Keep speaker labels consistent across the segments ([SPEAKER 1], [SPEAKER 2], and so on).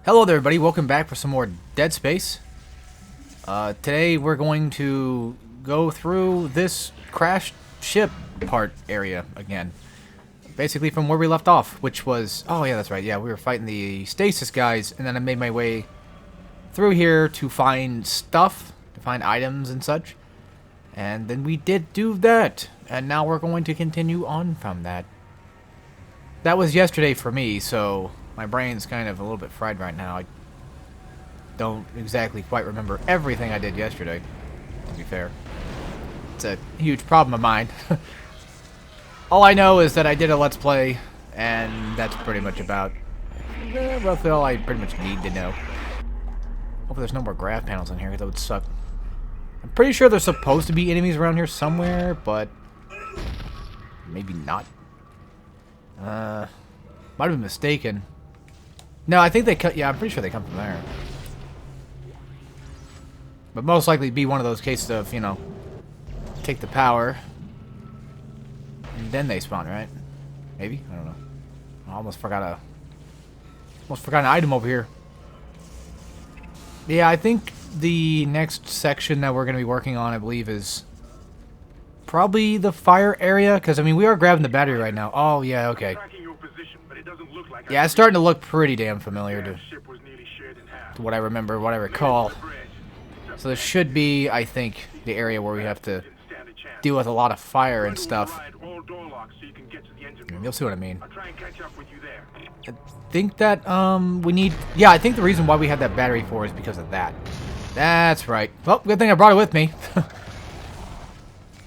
[SPEAKER 1] Hello there, everybody. Welcome back for some more Dead Space. Today we're going to go through this crashed ship part area again. Basically from where we left off, which was... Oh, yeah, that's right. Yeah, we were fighting the stasis guys, and then I made my way through here to find stuff, to find items and such. And then we did do that, and now we're going to continue on from that. That was yesterday for me, so... My brain's kind of a little bit fried right now. I don't exactly quite remember everything I did yesterday, to be fair. It's a huge problem of mine. All I know is that I did a Let's Play, and that's pretty much about roughly all I pretty much need to know. Hopefully there's no more graph panels in here, because that would suck. I'm pretty sure there's supposed to be enemies around here somewhere, but maybe not. Might have been mistaken. No, I think they cut. Yeah, I'm pretty sure they come from there. But most likely be one of those cases of, you know, take the power, and then they spawn, right? Maybe? I don't know. I almost forgot an item over here. Yeah, I think the next section that we're going to be working on, I believe, is probably the fire area, because, I mean, we are grabbing the battery right now. Oh, yeah, okay. Yeah, it's starting to look pretty damn familiar to what I remember, what I recall. So this should be, I think, the area where we have to deal with a lot of fire and stuff. You'll see what I mean. I think that, we need... Yeah, I think the reason why we had that battery for is because of that. That's right. Well, good thing I brought it with me.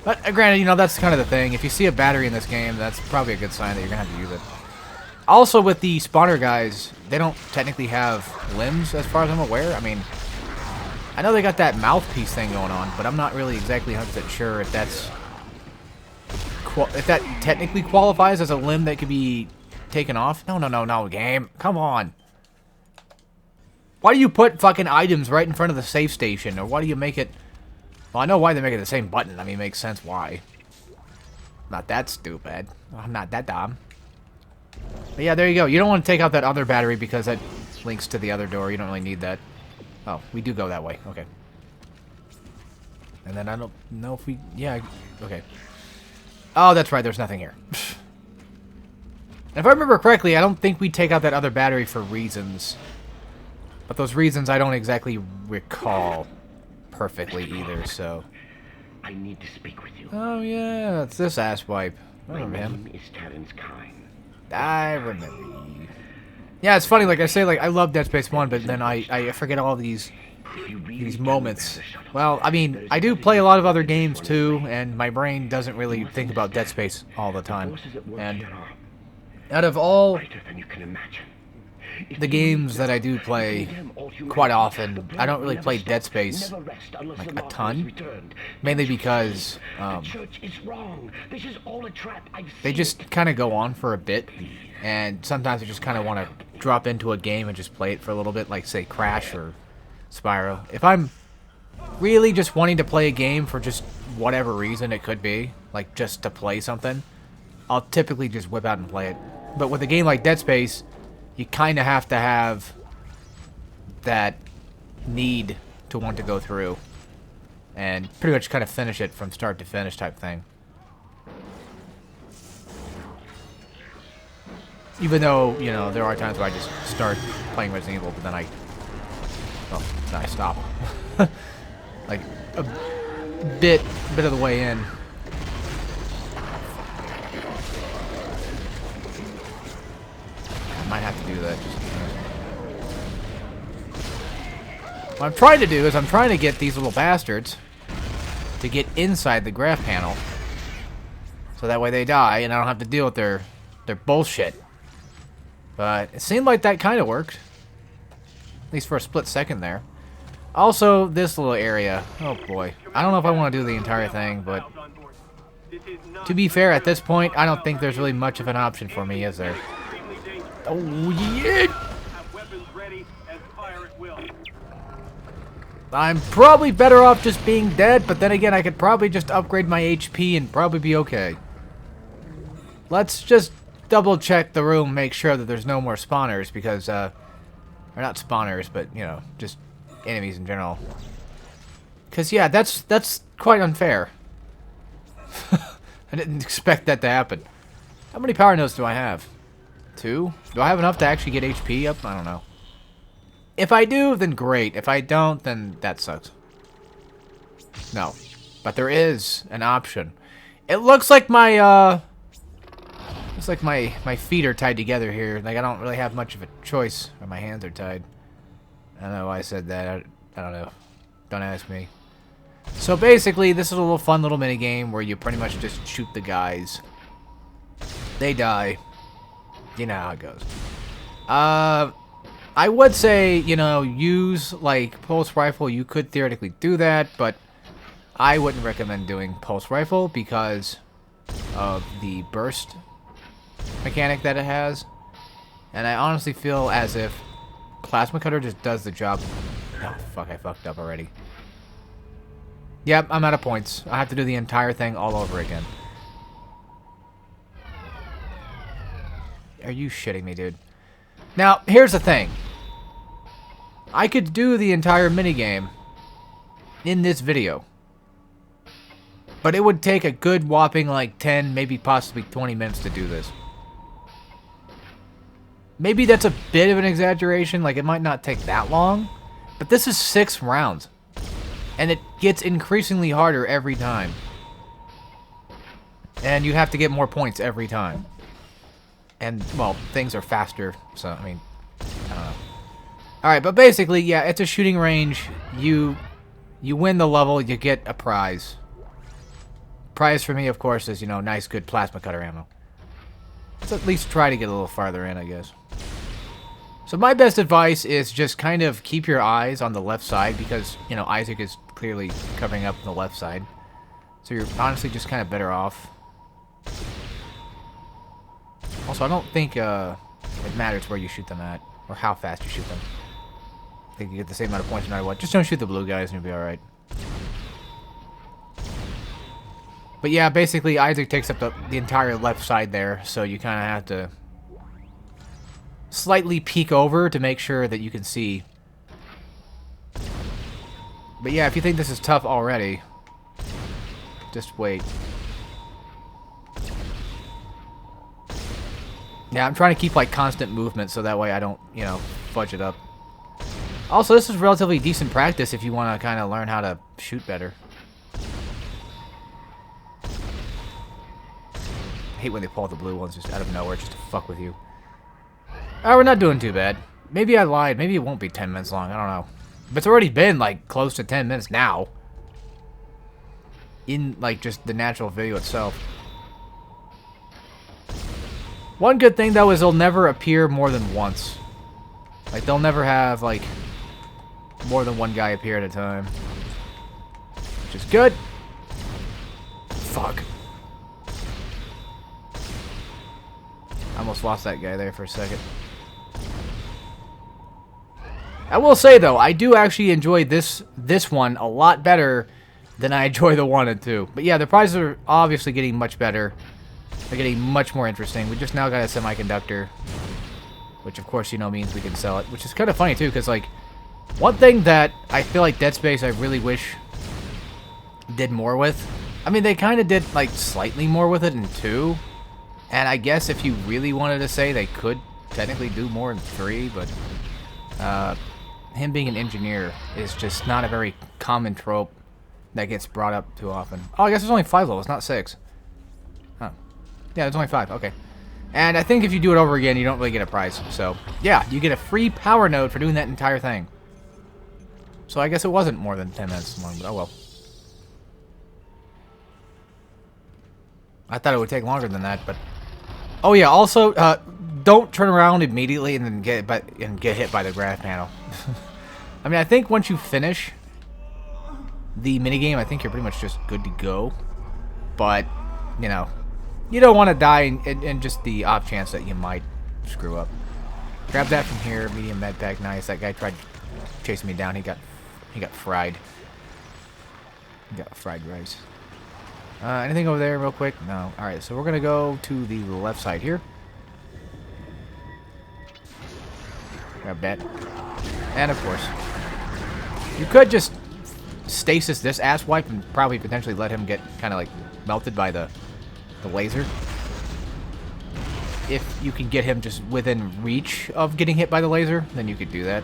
[SPEAKER 1] But, granted, you know, that's kind of the thing. If you see a battery in this game, that's probably a good sign that you're going to have to use it. Also, with the spawner guys, they don't technically have limbs, as far as I'm aware. I mean, I know they got that mouthpiece thing going on, but I'm not really exactly 100% sure if that's... if that technically qualifies as a limb that could be taken off. No, game. Come on. Why do you put fucking items right in front of the safe station? Or why do you make it... Well, I know why they make it the same button. I mean, it makes sense why. Not that stupid. I'm not that dumb. But yeah, there you go. You don't want to take out that other battery because that links to the other door. You don't really need that. Oh, we do go that way. Okay. And then I don't know if we... Yeah, okay. Oh, that's right. There's nothing here. If I remember correctly, I don't think we take out that other battery for reasons. But those reasons I don't exactly recall perfectly either, so...
[SPEAKER 2] I need to speak with you.
[SPEAKER 1] Oh, yeah. It's this asswipe. I
[SPEAKER 2] My
[SPEAKER 1] remember him.
[SPEAKER 2] name is Terrence Kyne.
[SPEAKER 1] I remember you. Yeah, it's funny, like I say, like I love Dead Space 1, but then I forget all these moments. Well, I mean, I do play a lot of other games too, and my brain doesn't really think about Dead Space all the time. And out of all
[SPEAKER 2] Greater than you can imagine.
[SPEAKER 1] the games that I do play quite often, I don't really play Dead Space like a ton, mainly because
[SPEAKER 2] Church is wrong. This is all a trap.
[SPEAKER 1] they just kind of go on for a bit, and sometimes I just kind of want to drop into a game and just play it for a little bit, like say Crash or Spyro. If I'm really just wanting to play a game for just whatever reason it could be, like just to play something, I'll typically just whip out and play it. But with a game like Dead Space, you kind of have to have that need to want to go through and pretty much kind of finish it from start to finish type thing. Even though, you know, there are times where I just start playing Resident Evil, but then then I stop. Like, a bit of the way in. I might have to do that just because. What I'm trying to do is I'm trying to get these little bastards to get inside the graph panel. So that way they die and I don't have to deal with their bullshit. But it seemed like that kind of worked. At least for a split second there. Also, this little area. Oh boy. I don't know if I want to do the entire thing, but... To be fair, at this point, I don't think there's really much of an option for me, is there? Oh, yeah! I'm probably better off just being dead, but then again, I could probably just upgrade my HP and probably be okay. Let's just double check the room, make sure that there's no more spawners, because Or not spawners, but, you know, just enemies in general. Because, yeah, that's quite unfair. I didn't expect that to happen. How many power nodes do I have? 2? Do I have enough to actually get HP up? I don't know. If I do, then great. If I don't, then that sucks. No. But there is an option. It looks like my, looks like my feet are tied together here. Like, I don't really have much of a choice. Or my hands are tied. I don't know why I said that. I don't know. Don't ask me. So basically, this is a little fun little mini game where you pretty much just shoot the guys. They die. You know how it goes. I would say, you know, use, like, pulse rifle. You could theoretically do that, but I wouldn't recommend doing pulse rifle because of the burst mechanic that it has. And I honestly feel as if plasma cutter just does the job. Oh, fuck, I fucked up already. Yep, I'm out of points. I have to do the entire thing all over again. Are you shitting me, dude? Now, here's the thing. I could do the entire minigame in this video. But it would take a good whopping like 10, maybe possibly 20 minutes to do this. Maybe that's a bit of an exaggeration, like it might not take that long. But this is 6 rounds. And it gets increasingly harder every time. And you have to get more points every time. And, well, things are faster, so, I mean, I don't know. Alright, but basically, yeah, it's a shooting range. You win the level, you get a prize. Prize for me, of course, is, you know, nice, good plasma cutter ammo. Let's at least try to get a little farther in, I guess. So my best advice is just kind of keep your eyes on the left side because, you know, Isaac is clearly covering up the left side. So you're honestly just kind of better off. Also, I don't think it matters where you shoot them at or how fast you shoot them. I think you get the same amount of points no matter what. Just don't shoot the blue guys and you'll be alright. But yeah, basically Isaac takes up the entire left side there, so you kind of have to slightly peek over to make sure that you can see. But yeah, if you think this is tough already, just wait. Yeah, I'm trying to keep like constant movement so that way I don't, you know, fudge it up. Also, this is relatively decent practice if you want to kind of learn how to shoot better. I hate when they pull out the blue ones just out of nowhere just to fuck with you. We're not doing too bad. Maybe I lied. Maybe it won't be 10 minutes long. I don't know. But it's already been, like, close to 10 minutes now. In, like, just the natural video itself. One good thing, though, is they'll never appear more than once. Like, they'll never have, like, more than one guy appear at a time. Which is good. Fuck. I almost lost that guy there for a second. I will say, though, I do actually enjoy this one a lot better than I enjoy the 1 and 2. But yeah, the prizes are obviously getting much better. They're getting much more interesting. We just now got a semiconductor, which of course, you know, means we can sell it. Which is kind of funny, too, because, like, one thing that I feel like Dead Space I really wish did more with. I mean, they kind of did, like, slightly more with it in 2. And I guess if you really wanted to say they could technically do more in 3, but him being an engineer is just not a very common trope that gets brought up too often. Oh, I guess there's only 5 levels, not 6. Huh. Yeah, there's only 5. Okay. And I think if you do it over again, you don't really get a prize. So, yeah, you get a free power node for doing that entire thing. So I guess it wasn't more than 10 minutes long, but oh well. I thought it would take longer than that, but... Oh yeah, also, don't turn around immediately and then get hit by the graph panel. I mean, I think once you finish the minigame, I think you're pretty much just good to go. But, you know, you don't want to die in just the off chance that you might screw up. Grab that from here, medium med pack, nice. That guy tried chasing me down. He got fried. He got fried rice. Anything over there real quick? No. Alright, so we're going to go to the left side here. Grab that. And of course, you could just stasis this asswipe and probably potentially let him get kind of like melted by the laser. If you can get him just within reach of getting hit by the laser, then you could do that.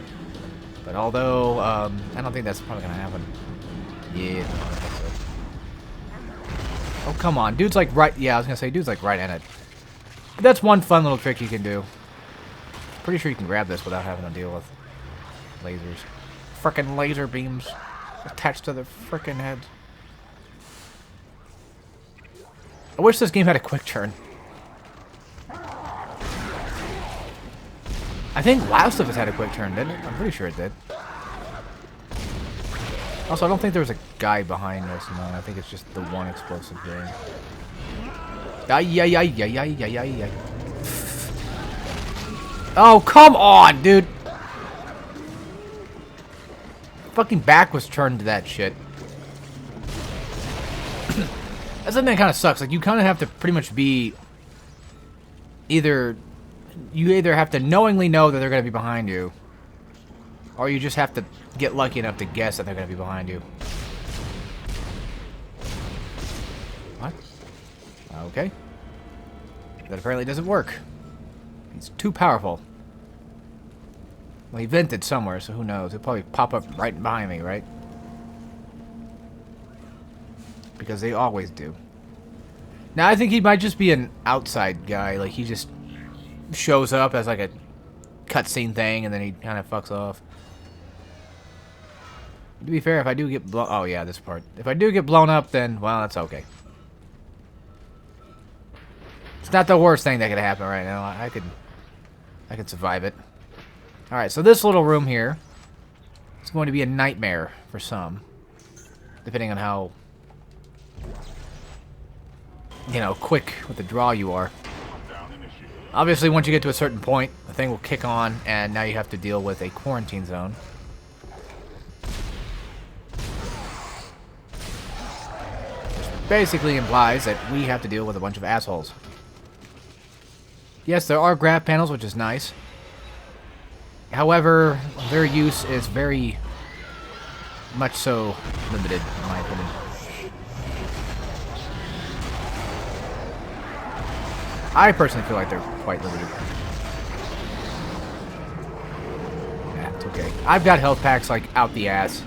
[SPEAKER 1] But although, I don't think that's probably going to happen. Yeah, no, I don't think so. Oh, come on. Dude's like right... Yeah, I was going to say, dude's like right in it. But that's one fun little trick you can do. Pretty sure you can grab this without having to deal with lasers. Frickin' laser beams attached to the frickin' head. I wish this game had a quick turn. I think Last of Us had a quick turn, didn't it? I'm pretty sure it did. Also, I don't think there was a guy behind this. No, I think it's just the one explosive guy. Ay, ay, ay, ay, ay, ay, ay, ay. Oh, come on, dude! Fucking back was turned to that shit. That's something that kind of sucks. Like, you kind of have to pretty much be either... You either have to knowingly know that they're going to be behind you, or you just have to get lucky enough to guess that they're going to be behind you. What? Okay. That apparently doesn't work. He's too powerful. Well, he vented somewhere, so who knows? He'll probably pop up right behind me, right? Because they always do. Now, I think he might just be an outside guy. Like, he just shows up as like a cutscene thing, and then he kind of fucks off. To be fair, if I do get blown... Oh, yeah, this part. If I do get blown up, then, well, that's okay. It's not the worst thing that could happen right now. I could survive it. Alright, so this little room here is going to be a nightmare for some. Depending on how, you know, quick with the draw you are. Obviously, once you get to a certain point, the thing will kick on, and now you have to deal with a quarantine zone. Which basically implies that we have to deal with a bunch of assholes. Yes, there are grab panels, which is nice. However, their use is very much so limited, in my opinion. I personally feel like they're quite limited. Yeah, it's okay. I've got health packs, like, out the ass.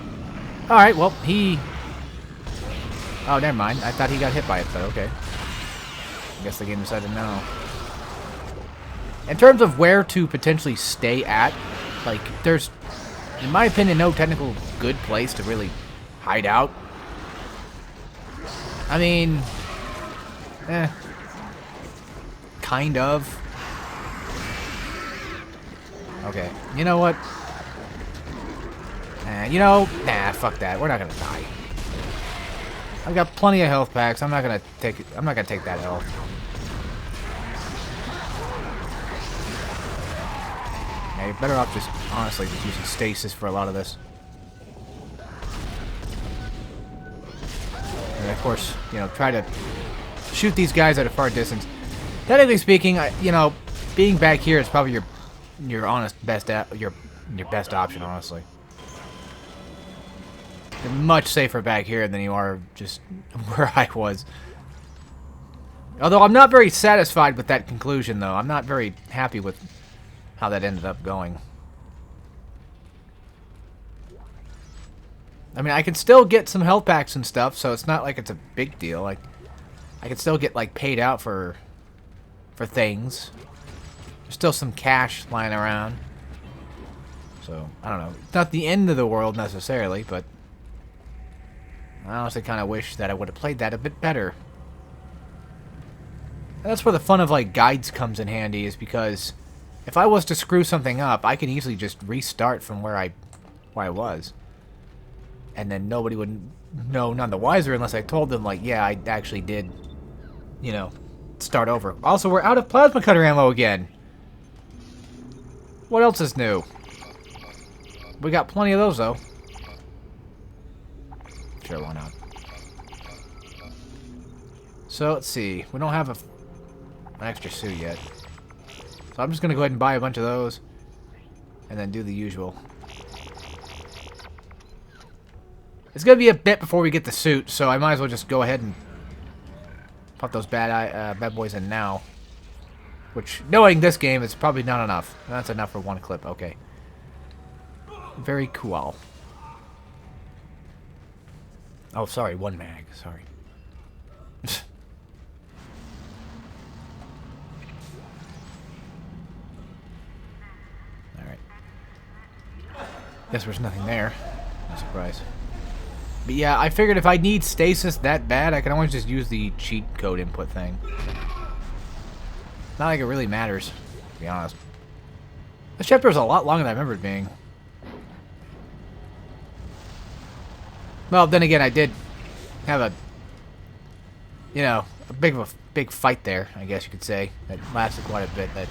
[SPEAKER 1] Alright, well, he... Oh, never mind. I thought he got hit by it, but okay. I guess the game decided no. In terms of where to potentially stay at, like, there's, in my opinion, no technical good place to really hide out. I mean... Kind of. Okay. You know what? Nah, fuck that. We're not gonna die. I've got plenty of health packs. I'm not gonna take that L. Yeah, you're better off just, honestly, just using stasis for a lot of this. And of course, you know, try to shoot these guys at a far distance. Technically speaking, being back here is probably your honest best your best option, honestly. You're much safer back here than you are just where I was. Although I'm not very satisfied with that conclusion, though. I'm not very happy with how that ended up going. I mean, I can still get some health packs and stuff, so it's not like it's a big deal. Like, I can still get, like, paid out for things. There's still some cash lying around. So, I don't know. It's not the end of the world necessarily, but I honestly kind of wish that I would have played that a bit better. And that's where the fun of, like, guides comes in handy, is because if I was to screw something up, I can easily just restart from where I was. And then nobody would know none the wiser unless I told them, like, yeah, I actually did, you know, start over. Also, we're out of plasma cutter ammo again. What else is new? We got plenty of those, though. Sure, why not? So, let's see. We don't have an extra suit yet. So I'm just going to go ahead and buy a bunch of those. And then do the usual. It's gonna be a bit before we get the suit, so I might as well just go ahead and pop those bad boys in now. Which, knowing this game, it's probably not enough. That's enough for one clip. Okay. Very cool. Oh, sorry, one mag. Sorry. Alright. Guess there's nothing there. No surprise. But yeah, I figured if I need stasis that bad, I can always just use the cheat code input thing. Not like it really matters, to be honest. This chapter is a lot longer than I remember it being. Well, then again, I did have a, you know, a big fight there, I guess you could say. That lasted quite a bit. That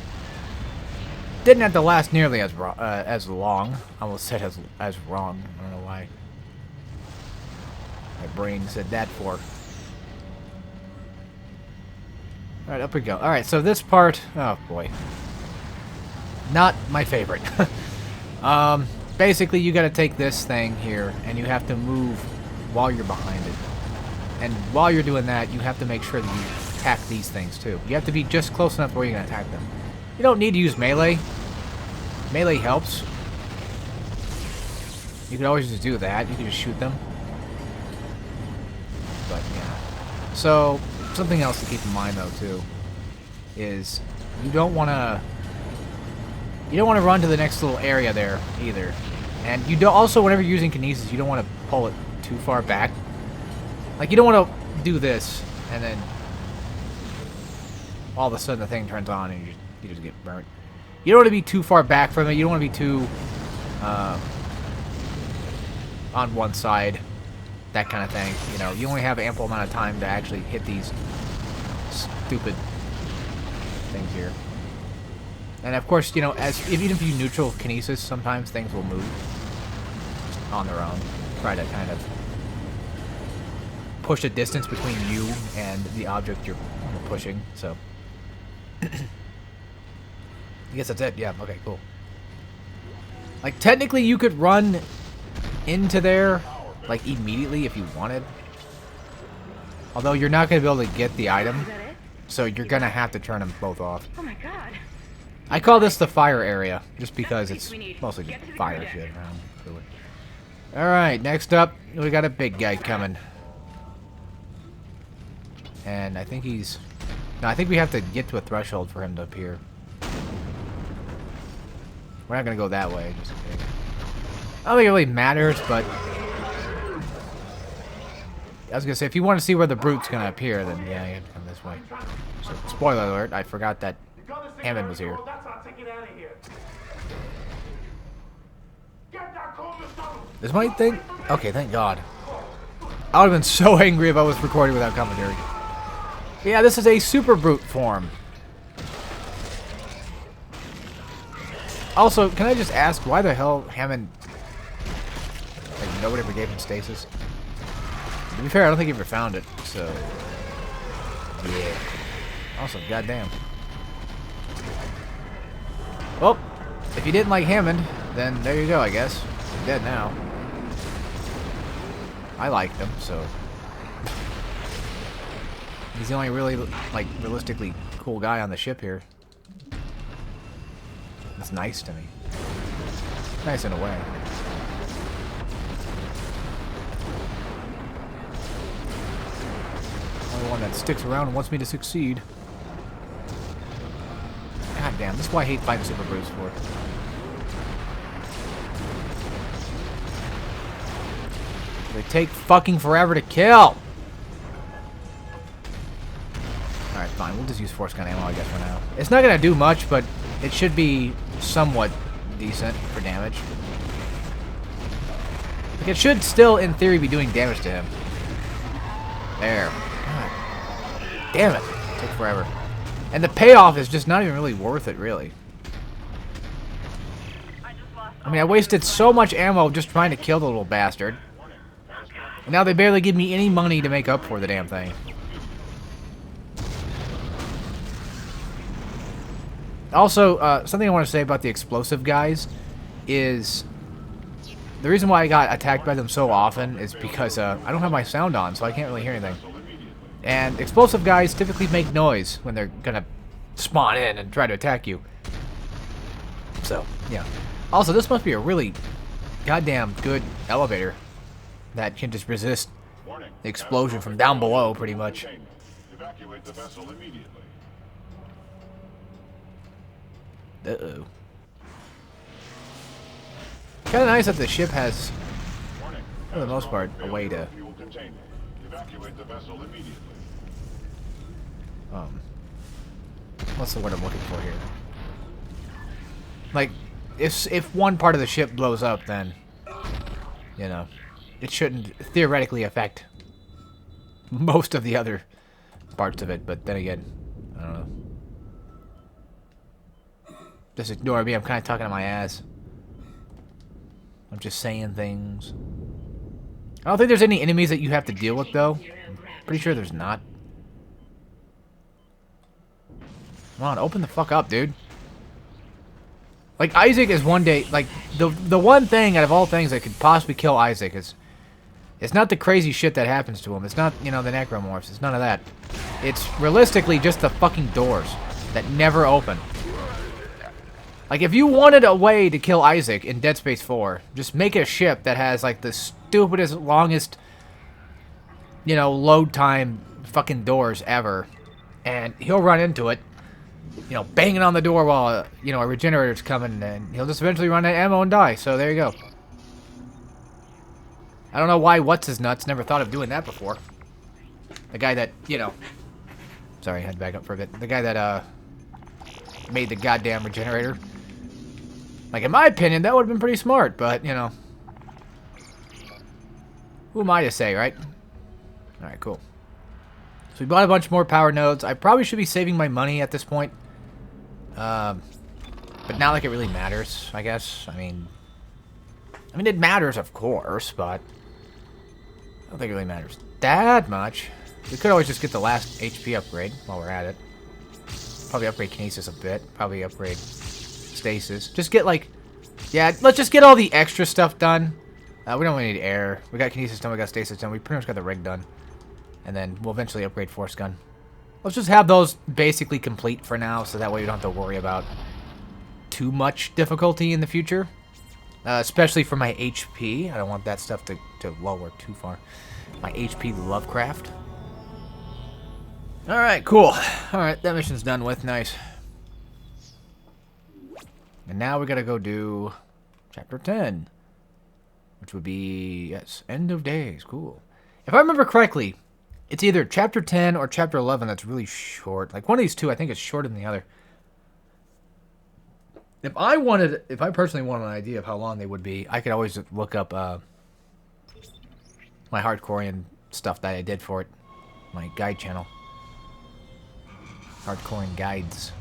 [SPEAKER 1] didn't have to last nearly as long. I almost said as wrong. I don't know why. My brain said that for. Alright, up we go. Alright, so this part... Oh, boy. Not my favorite. Basically, you gotta take this thing here, and you have to move while you're behind it. And while you're doing that, you have to make sure that you attack these things, too. You have to be just close enough where you're gonna attack them. You don't need to use melee. Melee helps. You could always just do that. You can just shoot them. But, yeah. So... Something else to keep in mind, though, too, is you don't want to run to the next little area there either, and you don't also whenever you're using kinesis, you don't want to pull it too far back. Like you don't want to do this and then all of a sudden the thing turns on and you just get burnt. You don't want to be too far back from it. You don't want to be too on one side. That kind of thing, you know, you only have ample amount of time to actually hit these stupid things here. And of course, you know, even if you neutral kinesis, sometimes things will move on their own. Try to kind of push a distance between you and the object you're pushing. So, I guess that's it. Yeah. Okay. Cool. Like technically, you could run into there. Like, immediately if you wanted. Although, you're not going to be able to get the item. So, you're going to have to turn them both off.
[SPEAKER 3] Oh my god.
[SPEAKER 1] I call this the fire area. Just because it's mostly just fire shit around. Really. Alright, next up, we got a big guy coming. And I think he's... No, I think we have to get to a threshold for him to appear. We're not going to go that way. Just kidding. I don't think it really matters, but... I was gonna say, if you want to see where the brute's gonna appear, then yeah, you have to come this way. So, spoiler alert, I forgot that Hammond was here. Is my thing? Okay, thank God. I would have been so angry if I was recording without commentary. But yeah, this is a super brute form. Also, can I just ask, why the hell Hammond... Like, nobody ever gave him stasis? To be fair, I don't think he ever found it, so... Yeah. Awesome, goddamn. Well, if you didn't like Hammond, then there you go, I guess. He's dead now. I liked him, so... He's the only really, like, realistically cool guy on the ship here. That's nice to me. Nice in a way. Only one that sticks around and wants me to succeed. God damn, this is why I hate fighting super brutes for. They take fucking forever to kill! Alright, fine. We'll just use force gun ammo, I guess, for now. It's not gonna do much, but it should be somewhat decent for damage. Like, it should still, in theory, be doing damage to him. There. God. Damn it. It took forever. And the payoff is just not even really worth it, really. I mean, I wasted so much ammo just trying to kill the little bastard. And now they barely give me any money to make up for the damn thing. Also, something I want to say about the explosive guys is the reason why I got attacked by them so often is because I don't have my sound on, so I can't really hear anything. And explosive guys typically make noise when they're gonna spawn in and try to attack you. So, yeah. Also, this must be a really goddamn good elevator that can just resist the explosion from down below, pretty much.
[SPEAKER 3] Evacuate the vessel immediately.
[SPEAKER 1] Uh-oh. Kind of nice that the ship has, for the most part, a way to...
[SPEAKER 3] Fuel containment. Evacuate the vessel immediately.
[SPEAKER 1] What's the word I'm looking for here? Like, if one part of the ship blows up, then, you know, it shouldn't theoretically affect most of the other parts of it, but then again, I don't know. Just ignore me, I'm kind of talking to my ass. I'm just saying things. I don't think there's any enemies that you have to deal with, though. I'm pretty sure there's not. Come on, open the fuck up, dude. Like, Isaac is one day... Like, the one thing out of all things that could possibly kill Isaac is... It's not the crazy shit that happens to him. It's not, you know, the necromorphs. It's none of that. It's realistically just the fucking doors that never open. Like, if you wanted a way to kill Isaac in Dead Space 4, just make a ship that has, like, the stupidest, longest, you know, load time fucking doors ever. And he'll run into it, you know, banging on the door while, you know, a regenerator's coming, and he'll just eventually run out of ammo and die. So, there you go. I don't know why What's-His-Nuts never thought of doing that before. The guy that, you know... Sorry, I had to back up for a bit. The guy that, made the goddamn regenerator. Like, in my opinion, that would have been pretty smart, but, you know. Who am I to say, right? Alright, cool. So we bought a bunch more power nodes. I probably should be saving my money at this point. But not like it really matters, I guess. I mean, it matters, of course, but I don't think it really matters that much. We could always just get the last HP upgrade while we're at it. Probably upgrade Kinesis a bit. Probably upgrade Stasis. Just get, like... Yeah, let's just get all the extra stuff done. We don't really need air. We got Kinesis done, we got Stasis done. We pretty much got the rig done. And then we'll eventually upgrade Force Gun. Let's just have those basically complete for now, so that way we don't have to worry about too much difficulty in the future. Especially for my HP. I don't want that stuff to lower too far. My HP Lovecraft. Alright, cool. Alright, that mission's done with. Nice. And now we gotta go do Chapter 10. Which would be, yes, End of Days. Cool. If I remember correctly, it's either Chapter 10 or Chapter 11 that's really short. Like, one of these two, I think, is shorter than the other. If I personally wanted an idea of how long they would be, I could always look up my Hardcorean stuff that I did for it. My guide channel. Hardcorean Guides.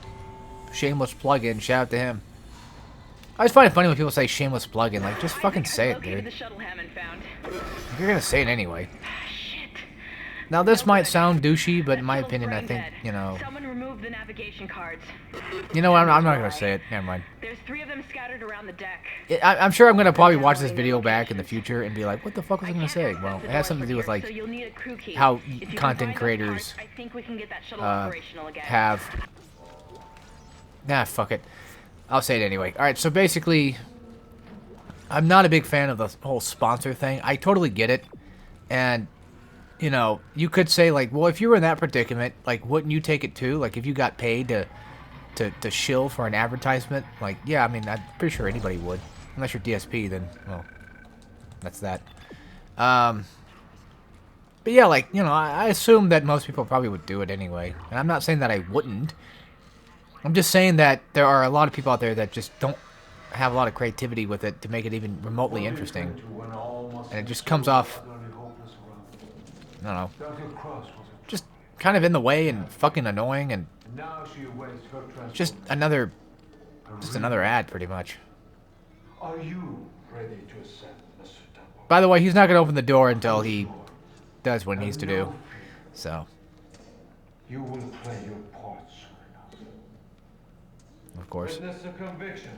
[SPEAKER 1] Shameless plug-in. Shout out to him. I always find it funny when people say shameless plug-in. Like, just fucking say it, dude. You're gonna say it anyway. Now, this might sound douchey, but in my opinion, I think, you know...
[SPEAKER 4] Someone remove the navigation cards.
[SPEAKER 1] You know what? I'm not gonna say it. Never mind.
[SPEAKER 4] There's 3 of them scattered around the deck.
[SPEAKER 1] I'm sure I'm gonna probably watch this video back in the future and be like, what the fuck was I gonna say? Well, it has something to do with, like, how content creators have... Nah, fuck it. I'll say it anyway. Alright, so basically, I'm not a big fan of the whole sponsor thing. I totally get it. And, you know, you could say, like, well, if you were in that predicament, like, wouldn't you take it too? Like, if you got paid to shill for an advertisement, like, yeah, I mean, I'm pretty sure anybody would. Unless you're DSP, then, well, that's that. But yeah, like, you know, I assume that most people probably would do it anyway. And I'm not saying that I wouldn't. I'm just saying that there are a lot of people out there that just don't have a lot of creativity with it to make it even remotely interesting. And it just comes off, I don't know, just kind of in the way and fucking annoying and just another ad, pretty much.
[SPEAKER 5] Are you ready to ascend, Mr. Temple?
[SPEAKER 1] By the way, he's not going to open the door until he does what he needs to do. So.
[SPEAKER 5] You will play your part soon enough.
[SPEAKER 1] Of course.
[SPEAKER 5] Witness the conviction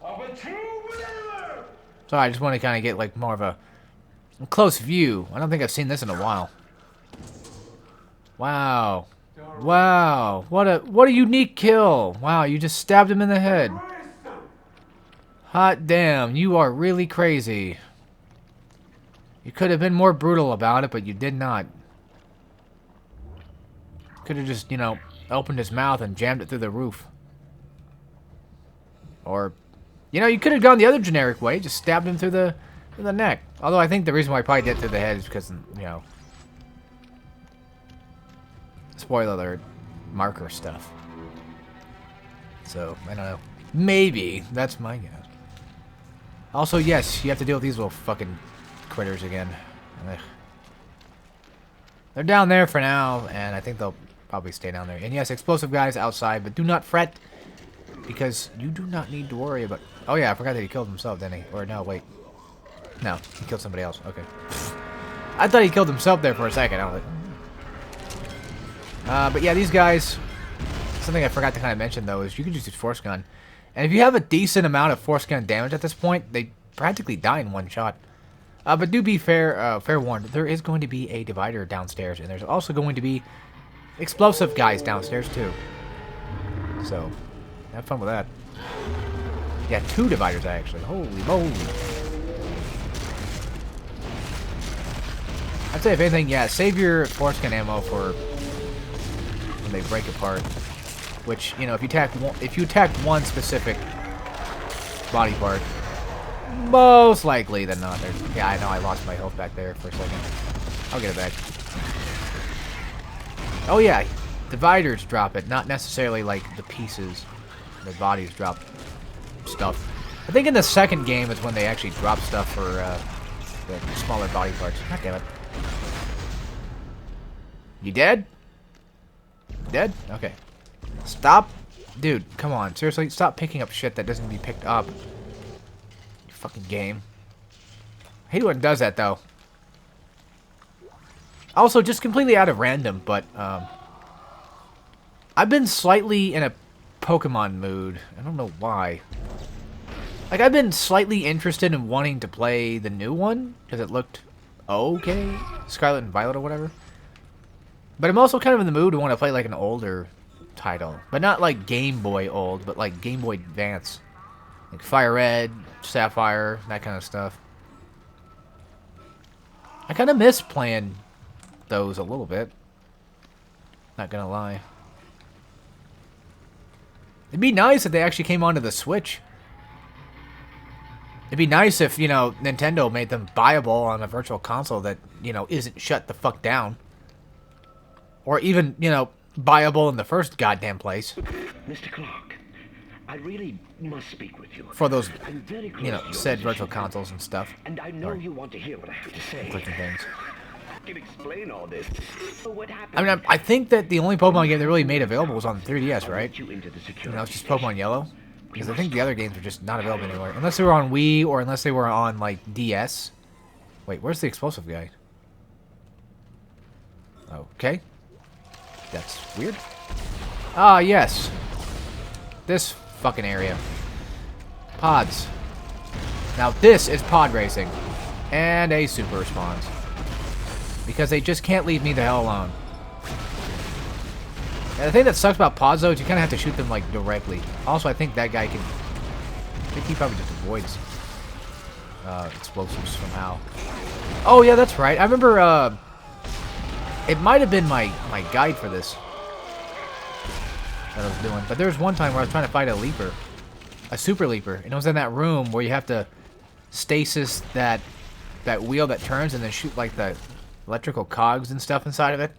[SPEAKER 5] of a true believer
[SPEAKER 1] So I just want to kind of get like more of a close view. I don't think I've seen this in a while. Wow. Wow. What a unique kill. Wow, you just stabbed him in the head. Hot damn, you are really crazy. You could have been more brutal about it, but you did not. Could have just, you know, opened his mouth and jammed it through the roof. Or, you know, you could have gone the other generic way, just stabbed him through the neck. Although I think the reason why I probably did it through the head is because, you know, spoiler alert, marker stuff. So, I don't know. Maybe. That's my guess. Also, yes, you have to deal with these little fucking critters again. Ugh. They're down there for now, and I think they'll probably stay down there. And yes, explosive guys outside, but do not fret, because you do not need to worry about... Oh yeah, I forgot that he killed himself, didn't he? Or no, wait. No, he killed somebody else. Okay. I thought he killed himself there for a second. I was like... but yeah, these guys... Something I forgot to kind of mention, though, is you can just use Force Gun. And if you have a decent amount of Force Gun damage at this point, they practically die in one shot. But do be fair warned, there is going to be a divider downstairs, and there's also going to be explosive guys downstairs, too. So, have fun with that. Yeah, 2 dividers, actually. Holy moly. I'd say, if anything, yeah, save your Force Gun ammo for when they break apart. Which, you know, if you attack one specific body part, most likely than not. Yeah, I know I lost my health back there for a second. I'll get it back. Oh yeah, dividers drop it, not necessarily like the pieces. The bodies drop stuff. I think in the second game is when they actually drop stuff for the smaller body parts. God damn it. You dead? Dead? Okay. Stop. Dude, come on. Seriously, stop picking up shit that doesn't need to be picked up. You fucking game. I hate when it does that, though. Also, just completely out of random, but, I've been slightly in a Pokemon mood. I don't know why. Like, I've been slightly interested in wanting to play the new one, because it looked okay. Scarlet and Violet or whatever. But I'm also kind of in the mood to want to play, like, an older title. But not like Game Boy old, but like Game Boy Advance. Like Fire Red, Sapphire, that kind of stuff. I kind of miss playing those a little bit. Not gonna lie. It'd be nice if they actually came onto the Switch. It'd be nice if, you know, Nintendo made them buyable on a virtual console that, you know, isn't shut the fuck down. Or even, you know, buyable in the first goddamn place.
[SPEAKER 2] Mr. Clark, I really must speak with you.
[SPEAKER 1] For those,
[SPEAKER 2] I'm very close
[SPEAKER 1] you know,
[SPEAKER 2] to your
[SPEAKER 1] said
[SPEAKER 2] position,
[SPEAKER 1] virtual consoles and stuff.
[SPEAKER 2] And I know
[SPEAKER 1] Or
[SPEAKER 2] you want to hear what I have to say.
[SPEAKER 1] clicking things.
[SPEAKER 2] I can explain all this. So what happened?
[SPEAKER 1] I mean, I think that the only Pokemon game they really made available was on 3DS,
[SPEAKER 2] I'll
[SPEAKER 1] right?
[SPEAKER 2] let you into the
[SPEAKER 1] You
[SPEAKER 2] security
[SPEAKER 1] know, it's just
[SPEAKER 2] station.
[SPEAKER 1] Pokemon Yellow. Because I think the other games were just not available anywhere. Unless they were on Wii, or unless they were on, like, DS. Wait, where's the explosive guy? Okay. That's weird. Ah, yes. This fucking area. Pods. Now this is pod racing. And a super response. Because they just can't leave me the hell alone. And the thing that sucks about pods, though, is you kind of have to shoot them, like, directly. Also, I think that guy can... I think he probably just avoids explosives somehow. Oh, yeah, that's right. I remember, it might have been my guide for this that I was doing. But there was one time where I was trying to fight a leaper. A super leaper. And it was in that room where you have to stasis that wheel that turns and then shoot, like, the electrical cogs and stuff inside of it.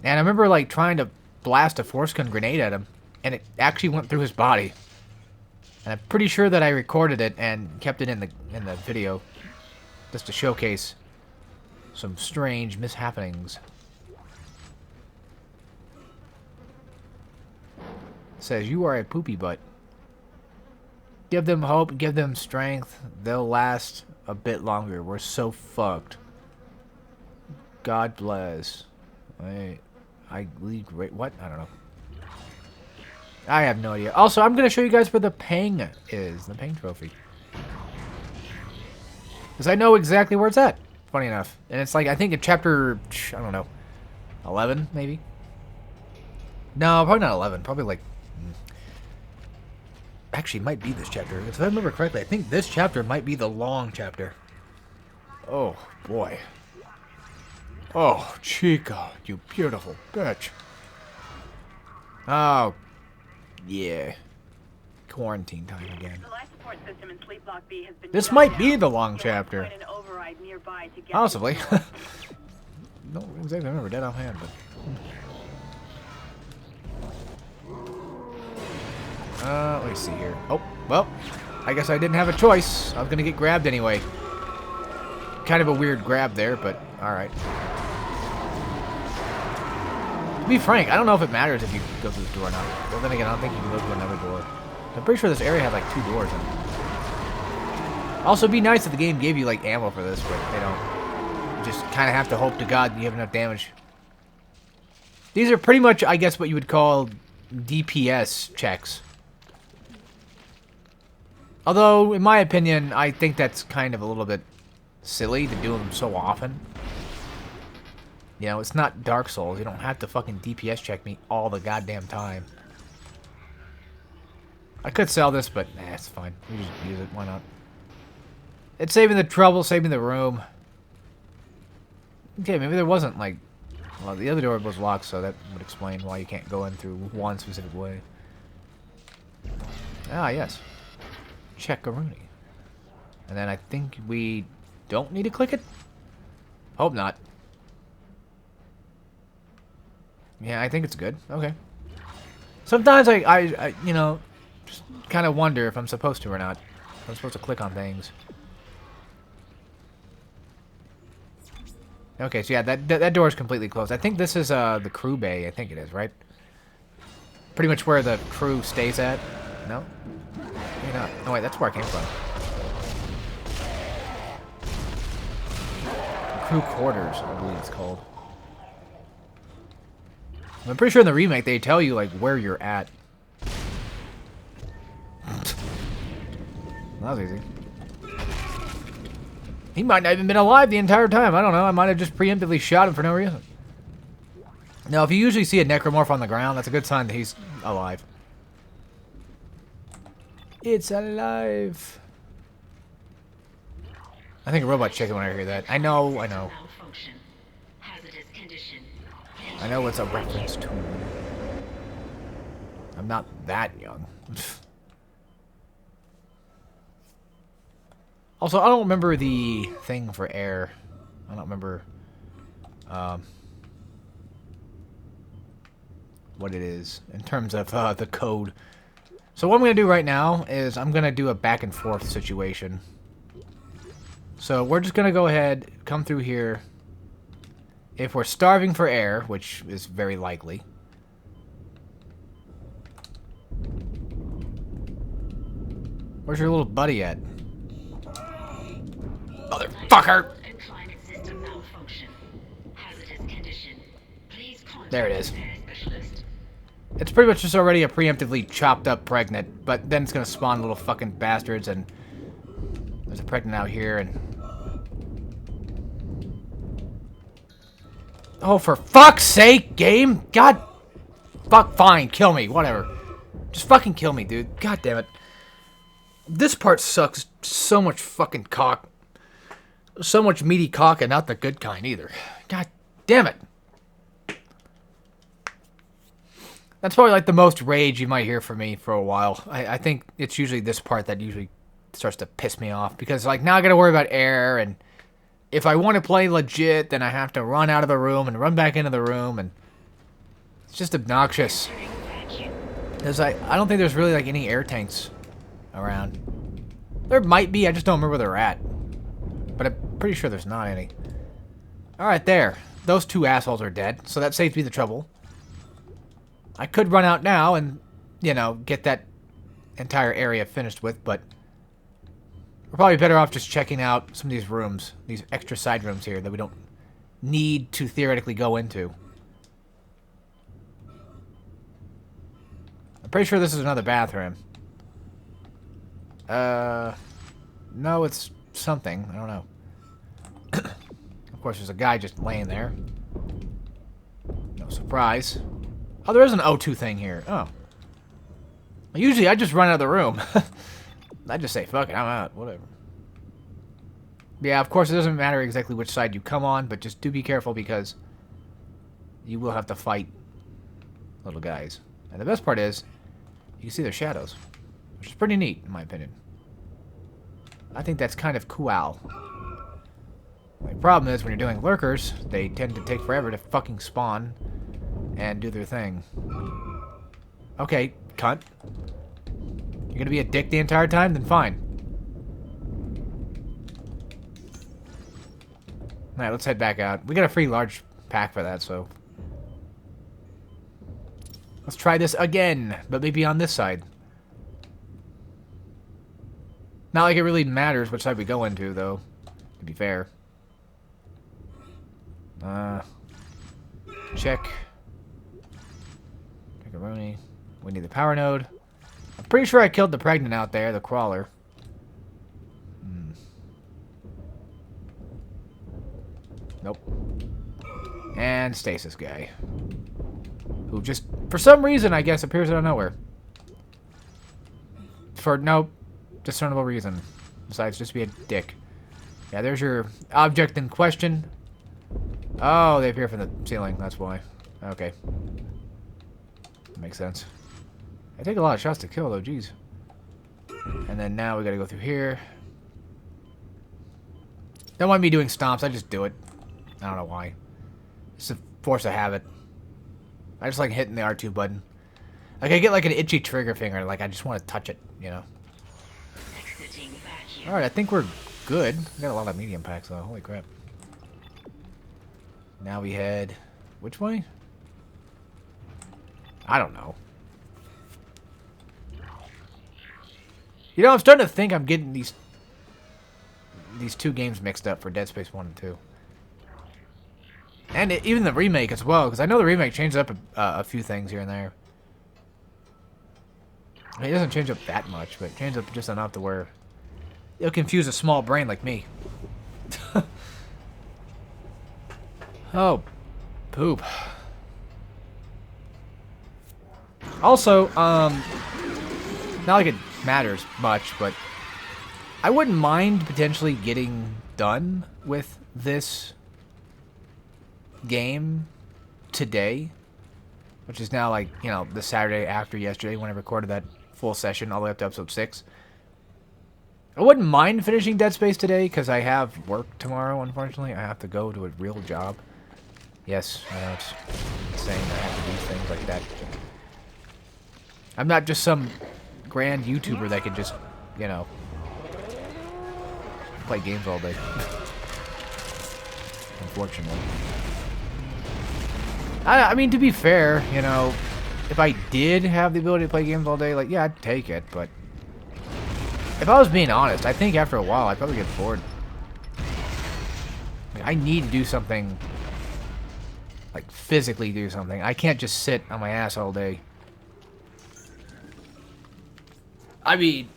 [SPEAKER 1] And I remember, like, trying to blast a Force Gun grenade at him, and it actually went through his body. And I'm pretty sure that I recorded it and kept it in the video, just to showcase some strange mishappenings. It says, you are a poopy butt. Give them hope, give them strength. They'll last a bit longer. We're so fucked. God bless. Wait. Wait, what? I don't know. I have no idea. Also, I'm going to show you guys where the Pang is. The Pang trophy. Because I know exactly where it's at, funny enough. And it's like, I think in chapter, I don't know, 11, maybe? No, probably not 11. Probably like... Actually, it might be this chapter. If I remember correctly, I think this chapter might be the long chapter. Oh, boy. Oh, Chica, you beautiful bitch. Oh, yeah. Quarantine time again.
[SPEAKER 6] The life support system in Sleep Block B has been
[SPEAKER 1] This
[SPEAKER 6] shut
[SPEAKER 1] might be
[SPEAKER 6] down.
[SPEAKER 1] the long
[SPEAKER 6] You'll
[SPEAKER 1] chapter.
[SPEAKER 6] find an override nearby to get
[SPEAKER 1] Possibly.
[SPEAKER 6] to the
[SPEAKER 1] Don't exactly remember dead offhand, but... let me see here. Oh, well, I guess I didn't have a choice. I was gonna get grabbed anyway. Kind of a weird grab there, but alright. To be frank, I don't know if it matters if you go through this door or not. Well, then again, I don't think you can go through another door. I'm pretty sure this area had like 2 doors in it. Also, it'd be nice if the game gave you like ammo for this, but they don't. You just kind of have to hope to God you have enough damage. These are pretty much, I guess, what you would call DPS checks. Although, in my opinion, I think that's kind of a little bit silly to do them so often. You know, it's not Dark Souls. You don't have to fucking DPS check me all the goddamn time. I could sell this, but nah, it's fine. We just use it. Why not? It's saving the trouble, saving the room. Okay, maybe there wasn't, like... Well, the other door was locked, so that would explain why you can't go in through one specific way. Ah, yes. Check-a-rooney. And then I think we don't need to click it? Hope not. Yeah, I think it's good. Okay. Sometimes I you know, just kind of wonder if I'm supposed to or not. If I'm supposed to click on things. Okay, so yeah, that door is completely closed. I think this is the crew bay. I think it is, right? Pretty much where the crew stays at. No? Maybe not. Oh wait, that's where I came from. Crew quarters, I believe it's called. I'm pretty sure in the remake they tell you like where you're at. That was easy. He might not have even been alive the entire time. I don't know. I might have just preemptively shot him for no reason. Now, if you usually see a necromorph on the ground, that's a good sign that he's alive. It's alive. I think a robot chicken when I hear that. I know. I know it's a reference to... I'm not that young. Also, I don't remember the thing for air. I don't remember what it is in terms of the code. So what I'm going to do right now is I'm going to do a back and forth situation. So we're just going to go ahead, come through here. If we're starving for air, which is very likely. Where's your little buddy at? Motherfucker! There it is. It's pretty much just already a preemptively chopped up pregnant, but then it's gonna spawn little fucking bastards, and there's a pregnant out here, and... Oh, for fuck's sake, game! God... Fuck, fine, kill me, whatever. Just fucking kill me, dude. God damn it. This part sucks so much fucking cock. So much meaty cock, and not the good kind either. God damn it. That's probably like the most rage you might hear from me for a while. I think it's usually this part that usually starts to piss me off. Because like now I gotta worry about air, and if I want to play legit, then I have to run out of the room and run back into the room, and it's just obnoxious. Because I don't think there's really like any air tanks around. There might be, I just don't remember where they're at. But I'm pretty sure there's not any. Alright, there. Those two assholes are dead, so that saves me the trouble. I could run out now and, you know, get that entire area finished with, but we're probably better off just checking out some of these rooms, these extra side rooms here that we don't need to theoretically go into. I'm pretty sure this is another bathroom. No, it's something. I don't know. Of course, there's a guy just laying there. No surprise. Oh, there is an O2 thing here. Oh. Usually, I just run out of the room. I just say, fuck it, I'm out. Whatever. Yeah, of course, it doesn't matter exactly which side you come on, but just do be careful because you will have to fight little guys. And the best part is, you can see their shadows, which is pretty neat, in my opinion. I think that's kind of cool. The problem is, when you're doing lurkers, they tend to take forever to fucking spawn and do their thing. Okay, cunt. You're gonna be a dick the entire time? Then fine. Alright, let's head back out. We got a free large pack for that, so... Let's try this again, but maybe on this side. Not like it really matters which side we go into, though, to be fair. Check. Macaroni. We need the power node. I'm pretty sure I killed the pregnant out there, the crawler. Nope. And stasis guy. Who just, for some reason, I guess, appears out of nowhere. For no discernible reason. Besides just be a dick. Yeah, there's your object in question. Oh, they appear from the ceiling, that's why. Okay. Makes sense. I take a lot of shots to kill, though, jeez. And then now we gotta go through here. Don't want me doing stomps, I just do it. I don't know why. It's a force of habit. I just like hitting the R2 button. Like, I get like an itchy trigger finger, like I just want to touch it, you know? Alright, I think we're good. We got a lot of medium packs, though. Holy crap. Now we head... Which way? I don't know. You know, I'm starting to think I'm getting these two games mixed up for Dead Space 1 and 2. And even the remake as well, because I know the remake changed up a few things here and there. I mean, it doesn't change up that much, but it changes up just enough to where it'll confuse a small brain like me. Oh, poop. Also, not like it matters much, but I wouldn't mind potentially getting done with this game today, which is now like, you know, the Saturday after yesterday when I recorded that full session all the way up to episode 6. I wouldn't mind finishing Dead Space today because I have work tomorrow, unfortunately. I have to go to a real job. Yes, I know it's insane that I have to do things like that. I'm not just some grand YouTuber that can just, you know, play games all day. Unfortunately. I mean, to be fair, you know, if I did have the ability to play games all day, like, yeah, I'd take it, but if I was being honest, I think after a while, I'd probably get bored. Like, I need to do something, like, physically do something. I can't just sit on my ass all day. I mean,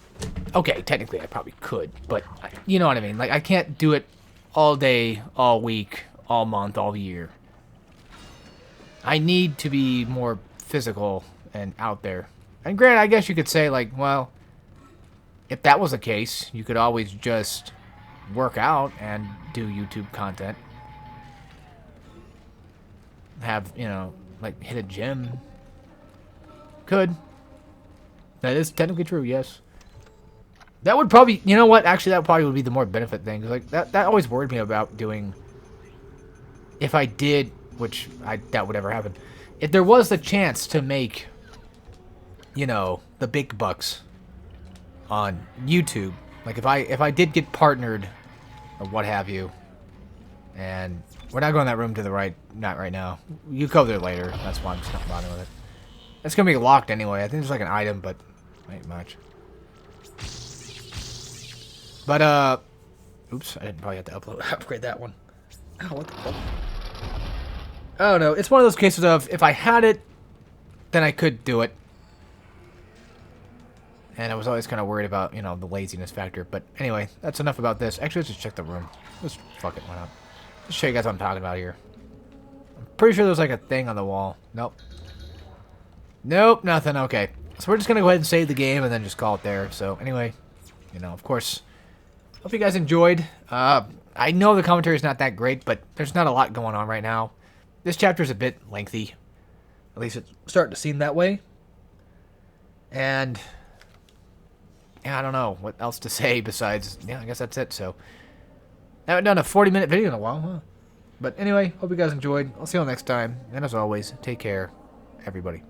[SPEAKER 1] okay, technically I probably could, but you know what I mean? Like, I can't do it all day, all week, all month, all year. I need to be more physical and out there. And granted, I guess you could say, like, well, if that was the case, you could always just work out and do YouTube content. Have, you know, like, hit a gym. Could. That is technically true, yes. That would probably, you know what? Actually, that probably would be the more benefit thing. 'Cause, like, that always worried me about doing, if I did, which I doubt would ever happen. If there was the chance to make, you know, the big bucks on YouTube, like if I did get partnered or what have you, and we're not going that room to the right, not right now. You go there later. That's why I'm just not bothering with it. It's gonna be locked anyway. I think there's like an item, but ain't much. But oops, I didn't probably have to upgrade that one. Oh, what the fuck? Oh no, it's one of those cases of if I had it, then I could do it. And I was always kind of worried about, you know, the laziness factor. But anyway, that's enough about this. Actually, let's just check the room. Let's fuck it, why not? Let's show you guys what I'm talking about here. I'm pretty sure there's like a thing on the wall. Nope. Nope, nothing. Okay. So we're just going to go ahead and save the game and then just call it there. So anyway, you know, of course, hope you guys enjoyed. I know the commentary is not that great, but there's not a lot going on right now. This chapter is a bit lengthy. At least it's starting to seem that way. And yeah, I don't know what else to say besides, yeah, I guess that's it. So I haven't done a 40-minute video in a while, huh? But anyway, hope you guys enjoyed. I'll see you all next time. And as always, take care, everybody.